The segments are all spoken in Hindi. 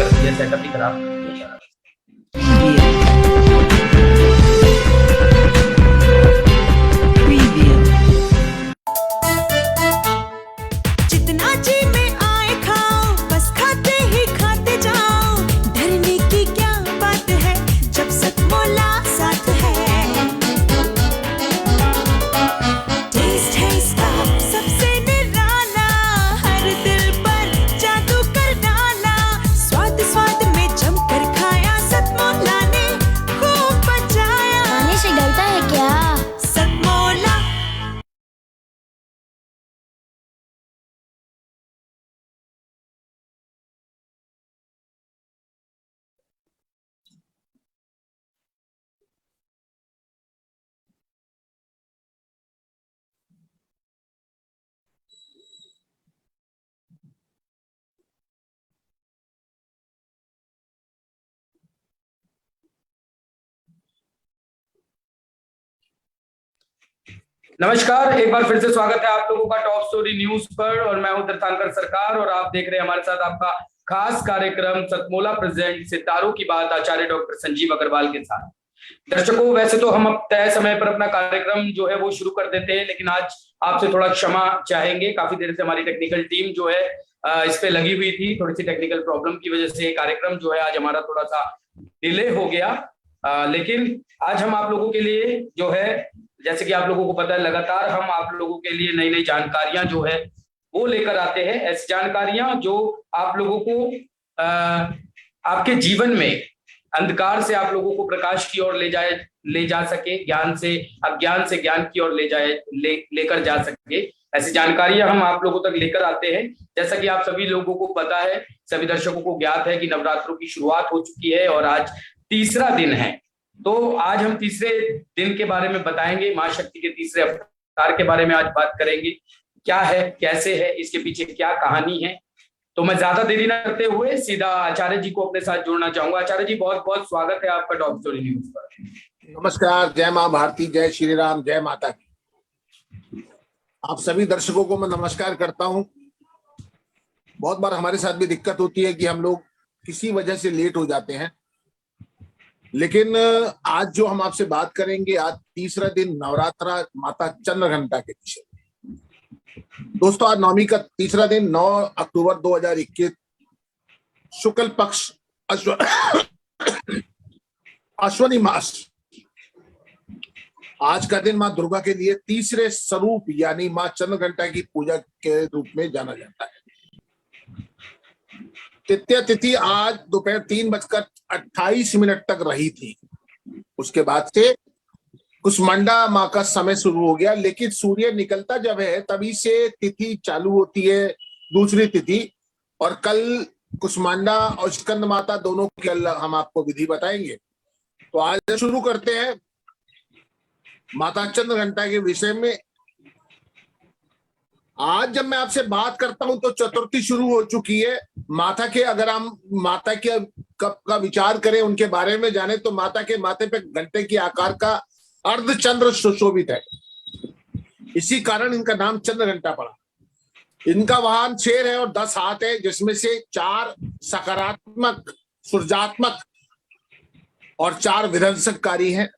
कर दिया, सेटअप ही खराब कर दिया सारा। जितना जी में आए खाओ, बस खाते ही खाते जाओ। डरने की क्या बात है जब सतमोला साथ है। टेस्ट है इसका सबसे निराला, हर दिल पर जादू कर डाला। स्वाद स्वाद में जमकर खाया, सतमोला ने खूब बचाया। खाने से डरता है क्या? सतमोला। नमस्कार, एक बार फिर से स्वागत है आप लोगों का टॉप स्टोरी न्यूज पर। और मैं हूं तीर्थंकर सरकार और आप देख रहे हैं हमारे साथ आपका खास कार्यक्रम सतमोला प्रेजेंट सितारों की बात आचार्य डॉक्टर संजीव अग्रवाल के साथ। दर्शकों, वैसे तो हम अब तय समय पर अपना कार्यक्रम जो है वो शुरू कर देते हैं, लेकिन आज आपसे थोड़ा क्षमा चाहेंगे। काफी देर से हमारी टेक्निकल टीम जो है इस पे लगी हुई थी। थोड़ी सी टेक्निकल प्रॉब्लम की वजह से कार्यक्रम जो है आज हमारा थोड़ा सा डिले हो गया। लेकिन आज हम आप लोगों के लिए जो है, जैसे कि आप लोगों को पता है, लगातार हम आप लोगों के लिए नई नई जानकारियां जो है वो लेकर आते हैं। ऐसी जानकारियां जो आप लोगों को आपके जीवन में अंधकार से आप लोगों को प्रकाश की ओर ले जा सके, ज्ञान से अज्ञान से ज्ञान की ओर लेकर जा सके। ऐसी जानकारियां हम आप लोगों तक लेकर आते हैं। जैसा कि आप सभी लोगों को पता है, सभी दर्शकों को ज्ञात है कि नवरात्रों की शुरुआत हो चुकी है और आज तीसरा दिन है। तो आज हम तीसरे दिन के बारे में बताएंगे, मां शक्ति के तीसरे अवतार के बारे में आज बात करेंगे। क्या है, कैसे है, इसके पीछे क्या कहानी है। तो मैं ज्यादा देरी न करते हुए सीधा आचार्य जी को अपने साथ जोड़ना चाहूंगा। आचार्य जी, बहुत बहुत स्वागत है आपका टॉप स्टोरी न्यूज पर। नमस्कार, जय मां भारती, जय श्री राम, जय माता की। आप सभी दर्शकों को मैं नमस्कार करता हूं। बहुत बार हमारे साथ भी दिक्कत होती है कि हम लोग किसी वजह से लेट हो जाते हैं, लेकिन आज जो हम आपसे बात करेंगे, आज तीसरा दिन नवरात्रा माता चंद्रघंटा के विषय। दोस्तों, आज नवमी का तीसरा दिन 9 अक्टूबर 2021 शुक्ल पक्ष अश्वनी मास। आज का दिन मां दुर्गा के लिए तीसरे स्वरूप यानी मां चंद्रघंटा की पूजा के रूप में जाना जाता है। तृतीया तिथि आज दोपहर 3:28 तक रही थी। उसके बाद से कुसमांडा माह का समय शुरू हो गया, लेकिन सूर्य निकलता जब है तभी से तिथि चालू होती है, दूसरी तिथि। और कल कुसमांडा और स्कंद माता दोनों की हम आपको विधि बताएंगे। तो आज शुरू करते हैं माता चंद्रघंटा के विषय में। आज जब मैं आपसे बात करता हूं तो चतुर्थी शुरू हो चुकी है। माता के, अगर हम माता के का विचार करें, उनके बारे में जाने, तो माता के माथे पे घंटे की आकार का अर्धचंद्र सुशोभित है। इसी कारण इनका नाम चंद्रघंटा पड़ा। इनका वाहन शेर है और 10 हाथ है, जिसमें से 4 सकारात्मक सृजात्मक और 4 विध्वंसकारी हैं।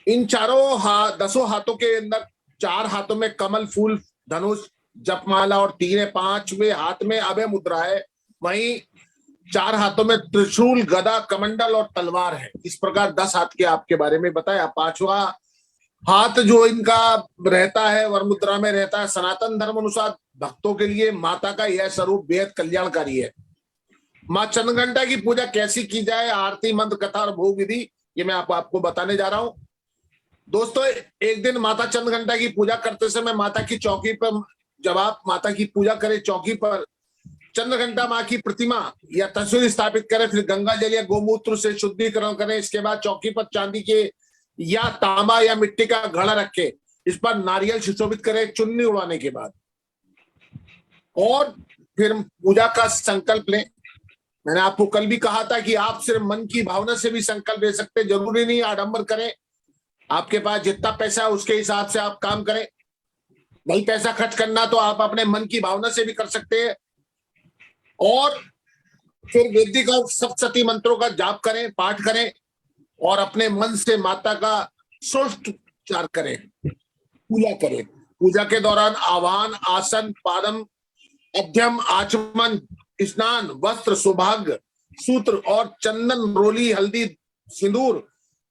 इन चारों 10 हाथों के अंदर 4 हाथों में कमल, फूल, धनुष, जपमाला और 5वें हाथ में अभय मुद्रा है। वहीं 4 हाथों में त्रिशूल, गदा, कमंडल और तलवार है। इस प्रकार 10 हाथ के आपके बारे में बताया। 5वां हाथ जो इनका रहता है, वर मुद्रा में रहता है। सनातन धर्म अनुसार भक्तों के लिए माता का यह स्वरूप बेहद कल्याणकारी है। मां चंद्रघंटा की पूजा कैसी की जाए, आरती, मंत्र, कथा और भोग विधि, ये मैं आपको बताने जा रहा हूं। दोस्तों, एक दिन माता चंद्रघंटा की पूजा करते समय माता की चौकी पर, जब आप माता की पूजा करें, चौकी पर चंद्रघंटा मां की प्रतिमा या तस्वीर स्थापित करें। फिर गंगा जल या गोमूत्र से शुद्धिकरण करें। इसके बाद चौकी पर चांदी के या तांबा या मिट्टी का घड़ा रखे, इस पर नारियल सुशोभित करें चुन्नी उड़ाने के बाद, और फिर पूजा का संकल्प लें। मैंने आपको कल भी कहा था कि आप सिर्फ मन की भावना से भी संकल्प ले सकते, जरूरी नहीं आडंबर करें। आपके पास जितना पैसा है उसके हिसाब से आप काम करें। नहीं पैसा खर्च करना तो आप अपने मन की भावना से भी कर सकते हैं। और फिर वेदिक और सप्तशती मंत्रों का जाप करें, पाठ करें और अपने मन से माता का षोडशोपचार करें, पूजा करें। पूजा के दौरान आवाहन, आसन, पादम, अध्यम, आचमन, स्नान, वस्त्र, सौभाग्य सूत्र और चंदन, रोली, हल्दी, सिंदूर,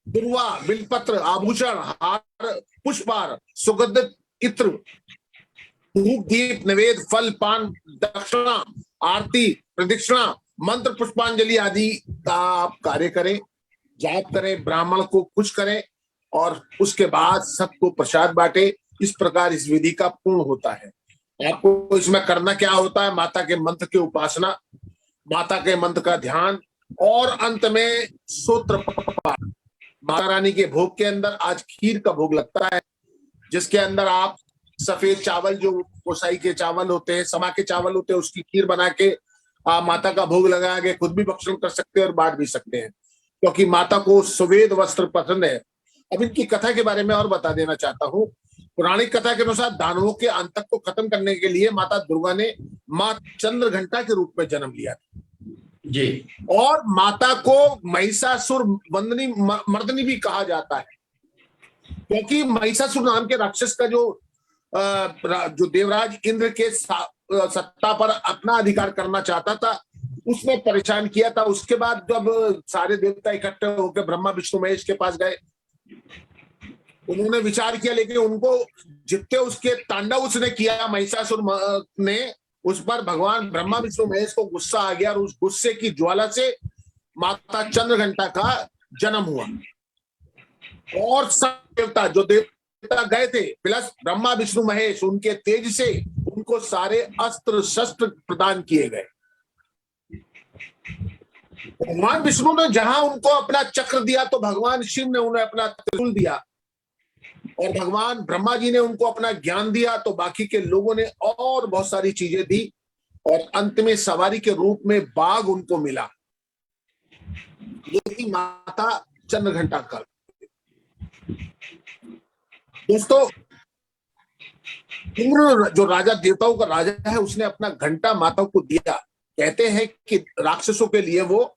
दुर्वा, बिलपत्र, आभूषण, हार, पुष्पार, सुगंधित इत्र, धूप, दीप, नैवेद्य, फल, पान, दक्षिणा, आरती, प्रदक्षिणा, मंत्र, पुष्पांजलि आदि का आप कार्य करें, जाप करें, ब्राह्मण को खुश करें और उसके बाद सबको प्रसाद बांटे। इस प्रकार इस विधि का पूर्ण होता है। आपको इसमें करना क्या होता है? माता के मंत्र की उपासना, माता के मंत्र का ध्यान और अंत में सूत्र पाठ। माता रानी के भोग के अंदर आज खीर का भोग लगता है, जिसके अंदर आप सफेद चावल, जो कोसाई के चावल होते हैं, समा के चावल होते हैं, उसकी खीर बना के आप माता का भोग लगा के खुद भी भक्षण कर सकते हैं और बांट भी सकते हैं, क्योंकि माता को श्वेत वस्त्र पसंद है। अब इनकी कथा के बारे में और बता देना चाहता हूँ। पौराणिक कथा के अनुसार दानवों के आतंक को खत्म करने के लिए माता दुर्गा ने माँ चंद्रघंटा के रूप में जन्म लिया जी। और माता को महिषासुर वंदनी मर्दनी भी कहा जाता है, क्योंकि महिषासुर नाम के राक्षस का जो देवराज इंद्र के सत्ता पर अपना अधिकार करना चाहता था, उसने परेशान किया था। उसके बाद जब सारे देवता इकट्ठे होकर ब्रह्मा विष्णु महेश के पास गए, उन्होंने विचार किया, लेकिन उनको जितने उसके तांडव उसने किया महिषासुर ने, उस पर भगवान ब्रह्मा विष्णु महेश को गुस्सा आ गया और उस गुस्से की ज्वाला से माता चंद्रघंटा का जन्म हुआ। और सब देवता, जो देवता गए थे प्लस ब्रह्मा विष्णु महेश, उनके तेज से उनको सारे अस्त्र शस्त्र प्रदान किए गए। भगवान विष्णु ने जहां उनको अपना चक्र दिया, तो भगवान शिव ने उन्हें अपना त्रिशूल दिया और भगवान ब्रह्मा जी ने उनको अपना ज्ञान दिया, तो बाकी के लोगों ने और बहुत सारी चीजें दी और अंत में सवारी के रूप में बाघ उनको मिला। ये थी माता चंद्रघंटा का। दोस्तों, इंद्र जो राजा, देवताओं का राजा है, उसने अपना घंटा माता को दिया। कहते हैं कि राक्षसों के लिए वो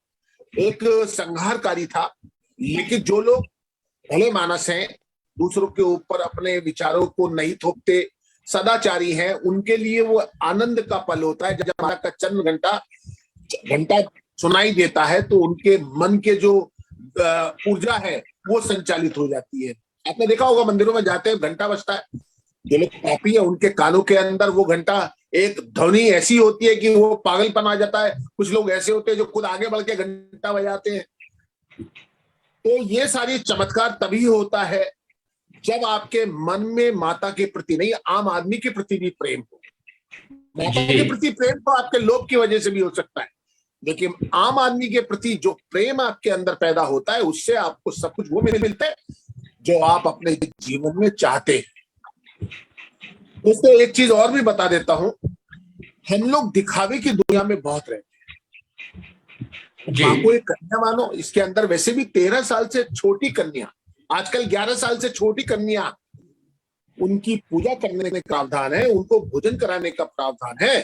एक संहारकारी था, लेकिन जो लोग भले मानस हैं, दूसरों के ऊपर अपने विचारों को नहीं थोपते, सदाचारी हैं, उनके लिए वो आनंद का पल होता है। जब माता का चंद्र घंटा सुनाई देता है, तो उनके मन के जो ऊर्जा है वो संचालित हो जाती है। आपने देखा होगा, मंदिरों में जाते हैं, घंटा बजता है, जो लोग पापी है उनके कानों के अंदर वो घंटा एक ध्वनि ऐसी होती है कि वो पागलपन आ जाता है। कुछ लोग ऐसे होते हैं जो खुद आगे बढ़ के घंटा बजाते हैं। तो ये सारी चमत्कार तभी होता है जब आपके मन में माता के प्रति नहीं, आम आदमी के प्रति भी प्रेम हो। माता के प्रति प्रेम तो आपके लोभ की वजह से भी हो सकता है, लेकिन आम आदमी के प्रति जो प्रेम आपके अंदर पैदा होता है, उससे आपको सब कुछ वो मिलता है जो आप अपने जीवन में चाहते हैं। दोस्तों, एक चीज और भी बता देता हूं, हम लोग दिखावे की दुनिया में बहुत रहते हैं। आपको एक कन्या मानो, इसके अंदर वैसे भी 13 साल से छोटी कन्या, आजकल 11 साल से छोटी कन्या, उनकी पूजा करने का प्रावधान है, उनको भोजन कराने का प्रावधान है।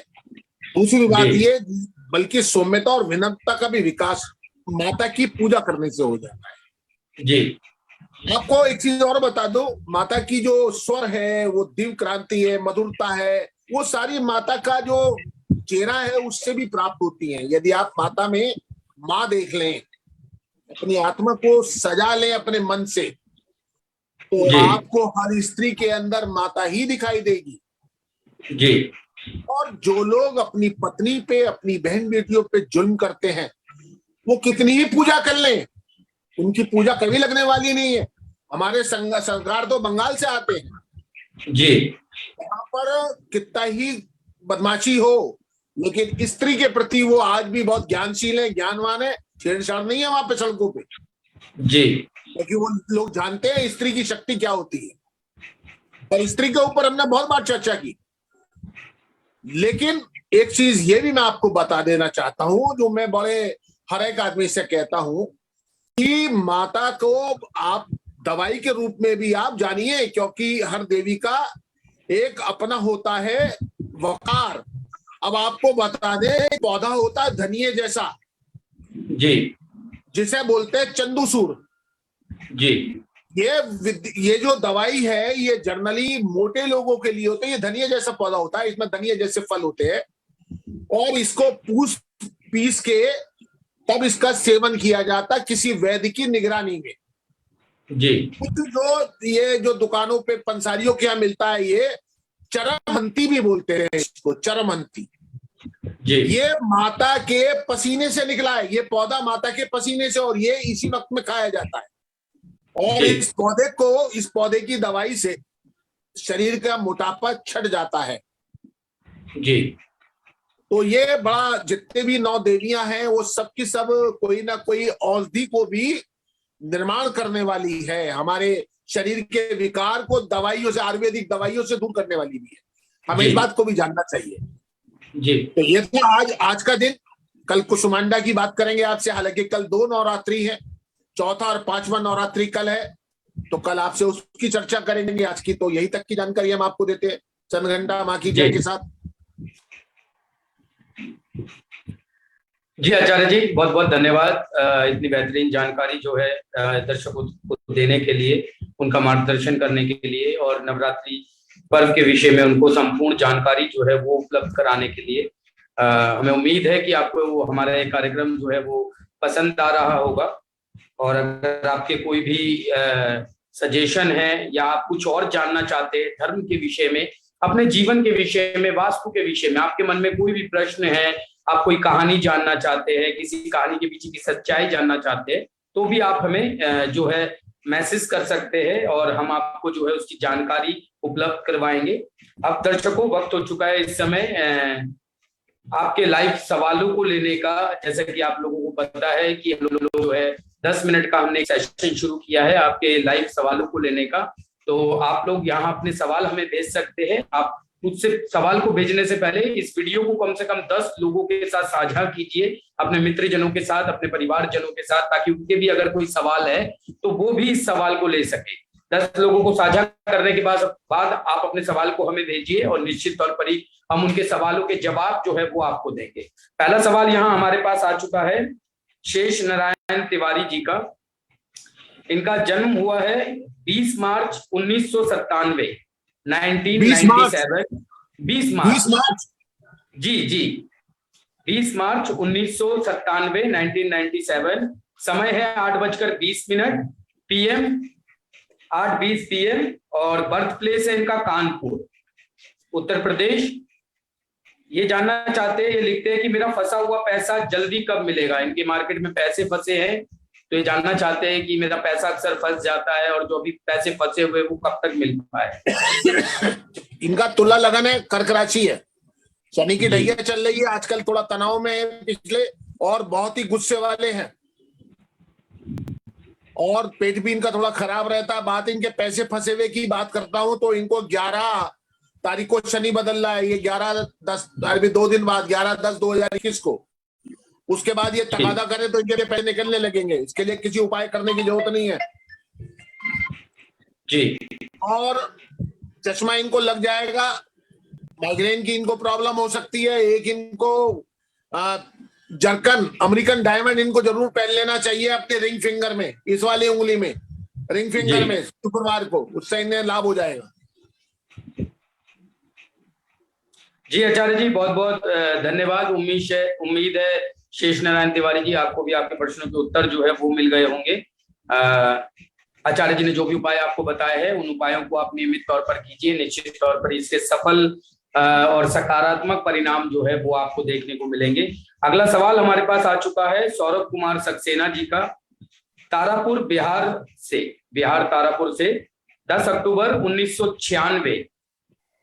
दूसरी बात ये, बल्कि सौम्यता और विनम्रता का भी विकास माता की पूजा करने से हो जाता है जी। आपको एक चीज और बता दो, माता की जो स्वर है, वो दिव्य क्रांति है, मधुरता है, वो सारी माता का जो चेहरा है उससे भी प्राप्त होती है। यदि आप माता में माँ देख लें, अपनी आत्मा को सजा लें अपने मन से, तो आपको हर स्त्री के अंदर माता ही दिखाई देगी जी। और जो लोग अपनी पत्नी पे, अपनी बहन बेटियों पे जुल्म करते हैं, वो कितनी ही पूजा कर लें, उनकी पूजा कभी लगने वाली नहीं है। हमारे सरकार तो बंगाल से आते हैं जी, वहां पर कितना ही बदमाशी हो, लेकिन स्त्री के प्रति वो आज भी बहुत ज्ञानशील है, ज्ञानवान है, छेड़छाड़ नहीं है वहां पे सड़कों पे जी, क्योंकि वो लोग जानते हैं स्त्री की शक्ति क्या होती है। और स्त्री के ऊपर हमने बहुत बार चर्चा की, लेकिन एक चीज ये भी मैं आपको बता देना चाहता हूं, जो मैं बड़े हर एक आदमी से कहता हूं, कि माता को आप दवाई के रूप में भी आप जानिए, क्योंकि हर देवी का एक अपना होता है वकार, अब आपको बता दें, पौधा होता है धनिये जैसा, जी जिसे बोलते हैं चंदूसूर। जी ये जो दवाई है ये जनरली मोटे लोगों के लिए होती है। ये धनिया जैसा पौधा होता है, इसमें धनिया जैसे फल होते हैं और इसको पीस के तब इसका सेवन किया जाता है किसी वैद्य की निगरानी में। जी कुछ ये जो दुकानों पे पंसारियों के यहाँ मिलता है, ये चरमहंती भी बोलते हैं इसको, चरमहंती। जी ये माता के पसीने से निकला है, ये पौधा माता के पसीने से, और ये इसी वक्त में खाया जाता है। और जी इस पौधे की दवाई से शरीर का मोटापा छट जाता है। जी तो ये बड़ा, जितने भी 9 देवियां हैं वो सब की सब कोई ना कोई औषधि को भी निर्माण करने वाली है, हमारे शरीर के विकार को दवाइयों से, आयुर्वेदिक दवाइयों से दूर करने वाली भी है। हमें इस बात को भी जानना चाहिए। जी तो ये था आज का दिन। कल कुसुमांडा की बात करेंगे आपसे, हालांकि कल 2 नवरात्रि है, चौथा और 5वां नवरात्रि कल है, तो कल आपसे उसकी चर्चा करेंगे। आज की तो यही तक की जानकारी हम आपको देते हैं, चंद्रघंटा माँ की जय के साथ। जी आचार्य जी, बहुत बहुत धन्यवाद इतनी बेहतरीन जानकारी जो है दर्शकों को देने के लिए, उनका मार्गदर्शन करने के लिए, और नवरात्रि पर्व के विषय में उनको संपूर्ण जानकारी जो है वो उपलब्ध कराने के लिए। हमें उम्मीद है कि आपको वो हमारा ये कार्यक्रम जो है वो पसंद आ रहा होगा। और अगर आपके कोई भी सजेशन है या आप कुछ और जानना चाहते हैं धर्म के विषय में, अपने जीवन के विषय में, वास्तु के विषय में, आपके मन में कोई भी प्रश्न है, आप कोई कहानी जानना चाहते हैं, किसी कहानी के पीछे की सच्चाई जानना चाहते हैं, तो भी आप हमें जो है मैसेज कर सकते हैं और हम आपको जो है उसकी जानकारी उपलब्ध करवाएंगे। अब दर्शकों, वक्त हो चुका है इस समय आपके लाइव सवालों को लेने का। जैसे कि आप लोगों को पता है कि हम लोग जो है 10 मिनट का हमने एक सेशन शुरू किया है आपके लाइव सवालों को लेने का। तो आप लोग यहाँ अपने सवाल हमें भेज सकते हैं। आप मुझसे सवाल को भेजने से पहले इस वीडियो को कम से कम 10 लोगों के साथ साझा कीजिए, अपने मित्रजनों के साथ, अपने परिवारजनों के साथ, ताकि उनके भी अगर कोई सवाल है तो वो भी इस सवाल को ले सके। 10 लोगों को साझा करने के बाद आप अपने सवाल को हमें भेजिए और निश्चित तौर पर ही हम उनके सवालों के जवाब जो है वो आपको देंगे। पहला सवाल यहाँ हमारे पास आ चुका है शेष नारायण तिवारी जी का। इनका जन्म हुआ है 20 मार्च 1997, 1997। 20 मार्च जी जी 20 मार्च 1997, 1997। समय है 8:20 PM, 8:20 PM। और बर्थ प्लेस है इनका कानपुर, उत्तर प्रदेश। ये जानना चाहते हैं, ये लिखते हैं कि मेरा फंसा हुआ पैसा जल्दी कब मिलेगा। इनके मार्केट में पैसे फंसे हैं, तो ये जानना चाहते हैं कि मेरा पैसा अक्सर फंस जाता है और जो अभी पैसे फंसे हुए वो कब तक मिल पाए। इनका तुला लगन है, कर्क राशि है, शनि की ढैया चल रही है, आजकल थोड़ा तनाव में है पिछले, और बहुत ही गुस्से वाले हैं, और पेट भी इनका थोड़ा खराब रहता है। बात इनके पैसे फंसे हुए की बात करता हूं तो इनको 11 तारीख को शनि बदल रहा है। ये 11/10, अभी 2 दिन बाद 11/10/2021 को, उसके बाद ये तकादा करे तो इनके पैसे निकलने लगेंगे। इसके लिए किसी उपाय करने की जरूरत नहीं है जी। और चश्मा इनको लग जाएगा, माइग्रेन की इनको प्रॉब्लम हो सकती है। एक इनको जर्कन अमेरिकन डायमंड इनको जरूर पहन लेना चाहिए अपने रिंग फिंगर में, इस वाली उंगली में, रिंग फिंगर में, शुक्रवार को, उससे इन्हें लाभ हो जाएगा। जी आचार्य जी, बहुत बहुत धन्यवाद। उम्मीद है शेष नारायण तिवारी जी, आपको भी आपके प्रश्नों के उत्तर जो है वो मिल गए होंगे। आचार्य जी ने जो भी उपाय आपको बताए हैं उन उपायों को आप नियमित तौर पर कीजिए, निश्चित तौर पर इससे सफल और सकारात्मक परिणाम जो है वो आपको देखने को मिलेंगे। अगला सवाल हमारे पास आ चुका है सौरभ कुमार सक्सेना जी का, तारापुर बिहार तारापुर से। 10 अक्टूबर 1996,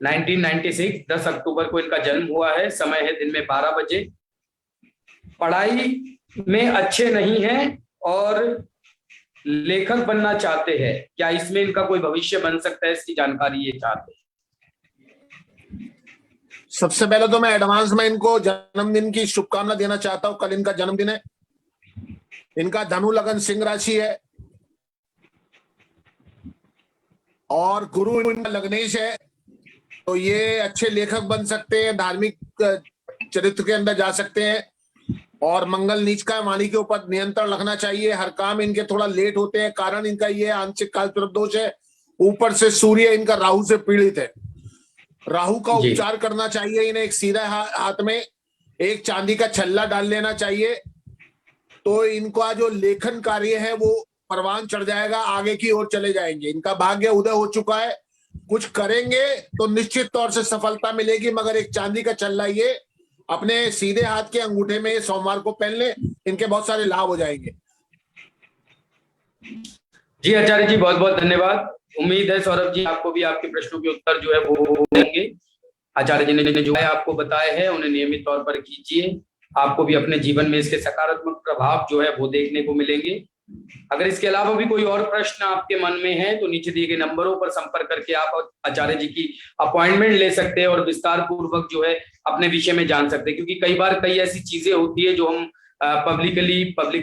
1996, 10 अक्टूबर को इनका जन्म हुआ है। समय है दिन में 12 बजे। पढ़ाई में अच्छे नहीं हैं और लेखक बनना चाहते हैं, क्या इसमें इनका कोई भविष्य बन सकता है, इसकी जानकारी ये चाहते हैं। सबसे पहले तो मैं एडवांस में इनको जन्मदिन की शुभकामना देना चाहता हूं। कल इनका जन्मदिन है। इनका धनु लगन सिंह राशि है और गुरु इनका लग्नेश है, तो ये अच्छे लेखक बन सकते हैं, धार्मिक चरित्र के अंदर जा सकते हैं। और मंगल नीच का वाणी के ऊपर नियंत्रण रखना चाहिए। हर काम इनके थोड़ा लेट होते हैं, कारण इनका ये आंशिक काल दोष है। ऊपर से सूर्य इनका राहु से पीड़ित है। राहु का जी। उपचार करना चाहिए इन्हें। एक सीधा हाथ में एक चांदी का छल्ला डाल लेना चाहिए, तो इनका जो लेखन कार्य है वो परवान चढ़ जाएगा, आगे की ओर चले जाएंगे। इनका भाग्य उदय हो चुका है, कुछ करेंगे तो निश्चित तौर से सफलता मिलेगी। मगर एक चांदी का छल्ला ये अपने सीधे हाथ के अंगूठे में सोमवार को पहन ले, इनके बहुत सारे लाभ हो जाएंगे। जी आचार्य जी, बहुत बहुत धन्यवाद। उम्मीद है सौरभ जी आपको भी आपके प्रश्नों के उत्तर जो है वो देंगे। आचार्य जी ने जो है आपको बताए हैं उन्हें नियमित तौर पर कीजिए, आपको भी अपने जीवन में इसके सकारात्मक प्रभाव जो है वो देखने को मिलेंगे। अगर इसके अलावा भी कोई और प्रश्न आपके मन में है तो नीचे दिए गए नंबरों पर संपर्क करके आप आचार्य जी की अपॉइंटमेंट ले सकते हैं और विस्तार पूर्वक जो है अपने विषय में जान सकते हैं। क्योंकि कई बार कई ऐसी चीजें होती है जो हम पब्लिक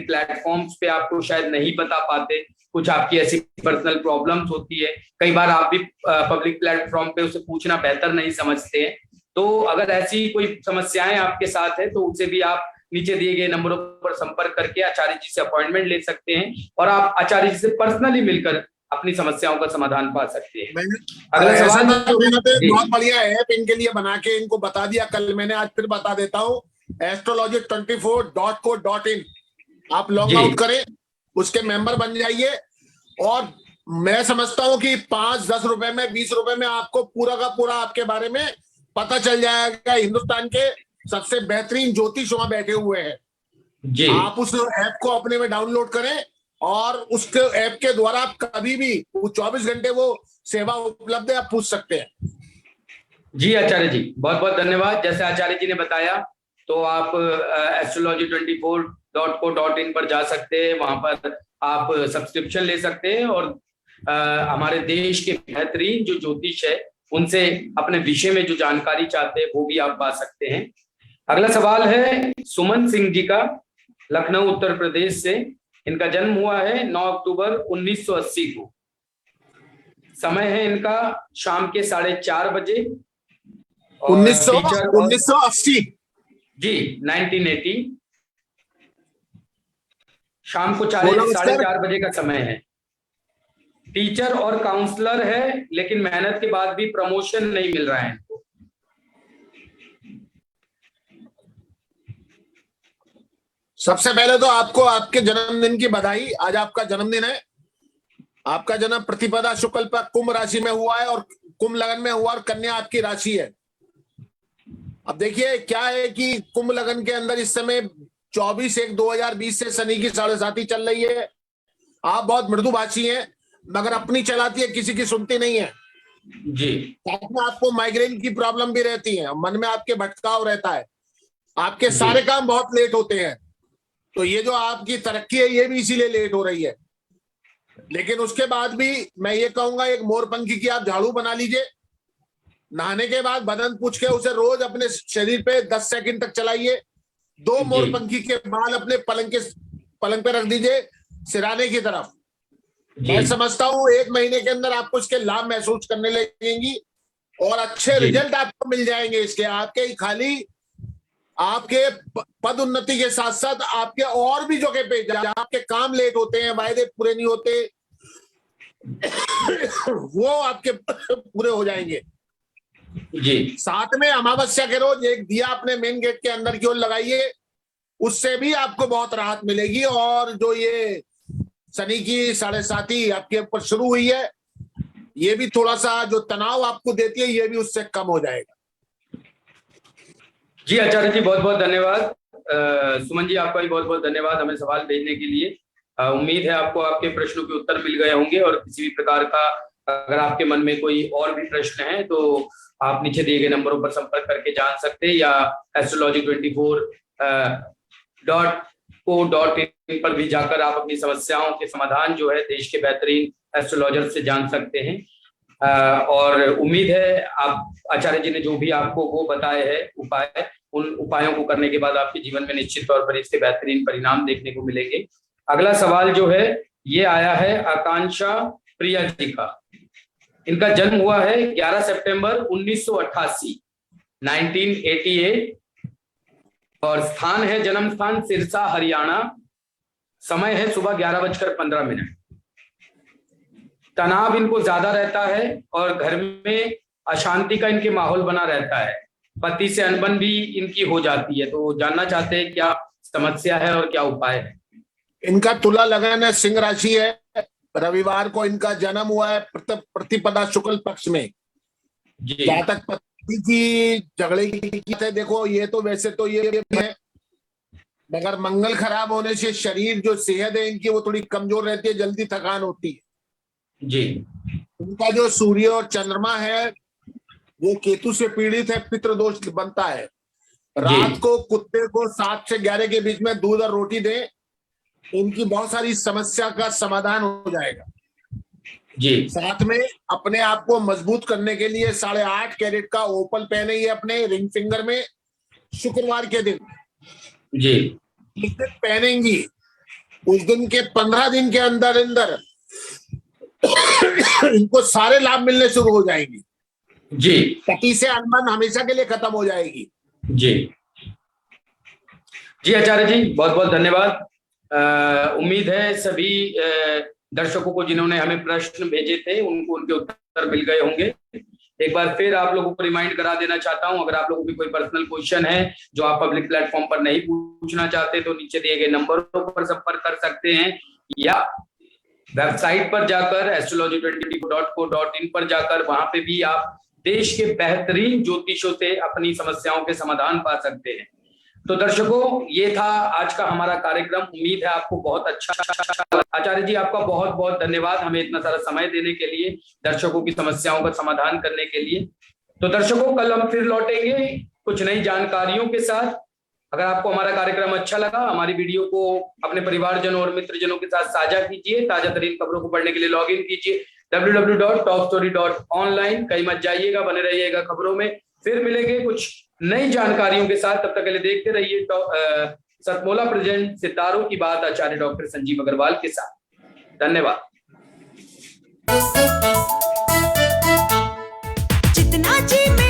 प्लेटफॉर्म्स पे आपको शायद नहीं बता पाते। कुछ आपकी ऐसी पर्सनल प्रॉब्लम्स होती है, कई बार आप भी पब्लिक प्लेटफॉर्म पे उसे पूछना बेहतर नहीं समझते हैं। तो अगर ऐसी कोई समस्याएं आपके साथ है तो उसे भी आप नीचे दिए गए नंबरों पर संपर्क करके आचार्य जी से अपॉइंटमेंट ले सकते हैं और आप आचार्य जी से पर्सनली मिलकर अपनी समस्याओं का समाधान पा सकते हैं। अगला सवाल बहुत बढ़िया ऐप इनके लिए बना के इनको बता दिया कल मैंने, आज फिर बता देता हूँ। astrology24.co.in आप लॉग आउट करें, उसके मेंबर बन जाइए और मैं समझता हूं कि 5-10 रुपए में 20 रुपए में आपको पूरा का पूरा आपके बारे में पता चल जाएगा। हिंदुस्तान के सबसे बेहतरीन ज्योतिष वहां बैठे हुए हैं जी। आप उस ऐप को अपने में डाउनलोड करें और उसके ऐप के द्वारा आप कभी भी 24 घंटे वो सेवा उपलब्ध है, आप पूछ सकते हैं। जी आचार्य जी, बहुत बहुत धन्यवाद। जैसे आचार्य जी ने बताया तो आप astrology24.co.in पर जा सकते हैं, वहां पर आप सब्सक्रिप्शन ले सकते हैं और हमारे देश के बेहतरीन जो ज्योतिष है उनसे अपने विषय में जो जानकारी चाहते हैं वो भी आप पा सकते हैं। अगला सवाल है सुमन सिंह जी का, लखनऊ उत्तर प्रदेश से। इनका जन्म हुआ है 9 अक्टूबर 1980 को। समय है इनका शाम के 4:30 बजे। 1980 जी 1980 शाम को 4:30 बजे का समय है। टीचर और काउंसलर है, लेकिन मेहनत के बाद भी प्रमोशन नहीं मिल रहा है इनको। सबसे पहले तो आपको आपके जन्मदिन की बधाई। आज आपका जन्मदिन है। आपका जन्म प्रतिपदा शुक्ल पर कुंभ राशि में हुआ है और कुंभ लगन में हुआ और कन्या आपकी राशि है। अब देखिए क्या है कि कुंभ लगन के अंदर इस समय 24/1/2020 से शनि की 7.5 चल रही है। आप बहुत मृदुभाषी हैं मगर अपनी चलाती है, किसी की सुनती नहीं है जी। साथ में आपको माइग्रेन की प्रॉब्लम भी रहती है, मन में आपके भटकाव रहता है, आपके सारे काम बहुत लेट होते हैं। तो ये जो आपकी तरक्की है ये भी इसीलिए लेट हो रही है। लेकिन उसके बाद भी मैं ये कहूंगा एक मोरपंखी की आप झाड़ू बना लीजिए। नहाने के बाद बदन पूछ के उसे रोज अपने शरीर पे 10 सेकंड तक चलाइए। 2 मोरपंखी के बाल अपने पलंग पे रख दीजिए सिराने की तरफ। मैं समझता हूँ 1 महीने के अंदर आपको इसके लाभ महसूस करने लगेंगी और अच्छे रिजल्ट आपको मिल जाएंगे इसके। आपके खाली आपके पद उन्नति के साथ साथ आपके और भी जगह पे जहाँ आपके काम लेट होते हैं, वायदे पूरे नहीं होते, वो आपके पूरे हो जाएंगे जी। साथ में अमावस्या के रोज एक दिया अपने मेन गेट के अंदर की ओर लगाइए, उससे भी आपको बहुत राहत मिलेगी। और जो ये शनि की 7.5 आपके ऊपर शुरू हुई है, ये भी थोड़ा सा जो तनाव आपको देती है ये भी उससे कम हो जाएगा। जी आचार्य जी, बहुत बहुत धन्यवाद। सुमन जी, आपका भी बहुत बहुत धन्यवाद हमें सवाल भेजने के लिए। उम्मीद है आपको आपके प्रश्नों के उत्तर मिल गए होंगे और किसी भी प्रकार का अगर आपके मन में कोई और भी प्रश्न है तो आप नीचे दिए गए नंबरों पर संपर्क करके जान सकते हैं या astrology24.co.in पर भी जाकर आप अपनी समस्याओं के समाधान जो है देश के बेहतरीन एस्ट्रोलॉजर से जान सकते हैं। और उम्मीद है आप आचार्य जी ने जो भी आपको वो बताए हैं उपाय, उन उपायों को करने के बाद आपके जीवन में निश्चित तौर पर इसके बेहतरीन परिणाम देखने को मिलेंगे। अगला सवाल जो है ये आया है आकांक्षा प्रिया जी का। इनका जन्म हुआ है 11 सितंबर 1988, और स्थान है, जन्म स्थान सिरसा हरियाणा। समय है सुबह 11:15। तनाव इनको ज्यादा रहता है और घर में अशांति का इनके माहौल बना रहता है। पति से अनबन भी इनकी हो जाती है। तो जानना चाहते हैं क्या समस्या है और क्या उपाय है। इनका तुला लगन है, सिंह राशि है, रविवार को इनका जन्म हुआ है प्रतिपदा शुक्ल पक्ष में। जी जहां तक पति की झगड़े की है, देखो ये तो वैसे तो ये है, मगर मंगल खराब होने से शरीर जो सेहत है इनकी वो थोड़ी कमजोर रहती है, जल्दी थकान होती है। जी। उनका जो सूर्य और चंद्रमा है वो केतु से पीड़ित है, पितृदोष बनता है। रात को कुत्ते को 7 से 11 के बीच में दूध और रोटी दें, इनकी बहुत सारी समस्या का समाधान हो जाएगा। जी। साथ में अपने आप को मजबूत करने के लिए 8.5 कैरेट का ओपल पहने ही अपने रिंग फिंगर में शुक्रवार के दिन। जी। जिस दिन पहनेंगी उस दिन के 15 दिन के अंदर अंदर इनको सारे लाभ मिलने शुरू हो जाएंगे। जी। पति से अनबन हमेशा के लिए खत्म हो जाएगी। जी। जी आचार्य जी, बहुत बहुत धन्यवाद। उम्मीद है सभी दर्शकों को जिन्होंने हमें प्रश्न भेजे थे उनको उनके उत्तर मिल गए होंगे। एक बार फिर आप लोगों को रिमाइंड करा देना चाहता हूं, अगर आप लोगों की कोई पर्सनल क्वेश्चन है जो आप पब्लिक प्लेटफॉर्म पर नहीं पूछना चाहते तो नीचे दिए गए नंबरों पर संपर्क कर सकते हैं, या वेबसाइट पर जाकर astrology24.co.in पर जाकर वहां पे भी आप देश के बेहतरीन ज्योतिषों से अपनी समस्याओं के समाधान पा सकते हैं। तो दर्शकों, ये था आज का हमारा कार्यक्रम। उम्मीद है आपको बहुत अच्छा। आचार्य जी, आपका बहुत बहुत धन्यवाद हमें इतना सारा समय देने के लिए, दर्शकों की समस्याओं का समाधान करने के लिए। तो दर्शकों, कल हम फिर लौटेंगे कुछ नई जानकारियों के साथ। अगर आपको हमारा कार्यक्रम अच्छा लगा, हमारी वीडियो को अपने परिवारजनों और मित्रजनों के साथ साझा कीजिए। ताजा तरीन खबरों को पढ़ने के लिए लॉग इन कीजिए www.topstory.online। कहीं मत जाइएगा, बने रहिएगा खबरों में। फिर मिलेंगे कुछ नई जानकारियों के साथ। तब तक के लिए देखते रहिए सतमोला प्रेजेंट सितारों की बात आचार्य डॉक्टर संजीव अग्रवाल के साथ। धन्यवाद। जितना जी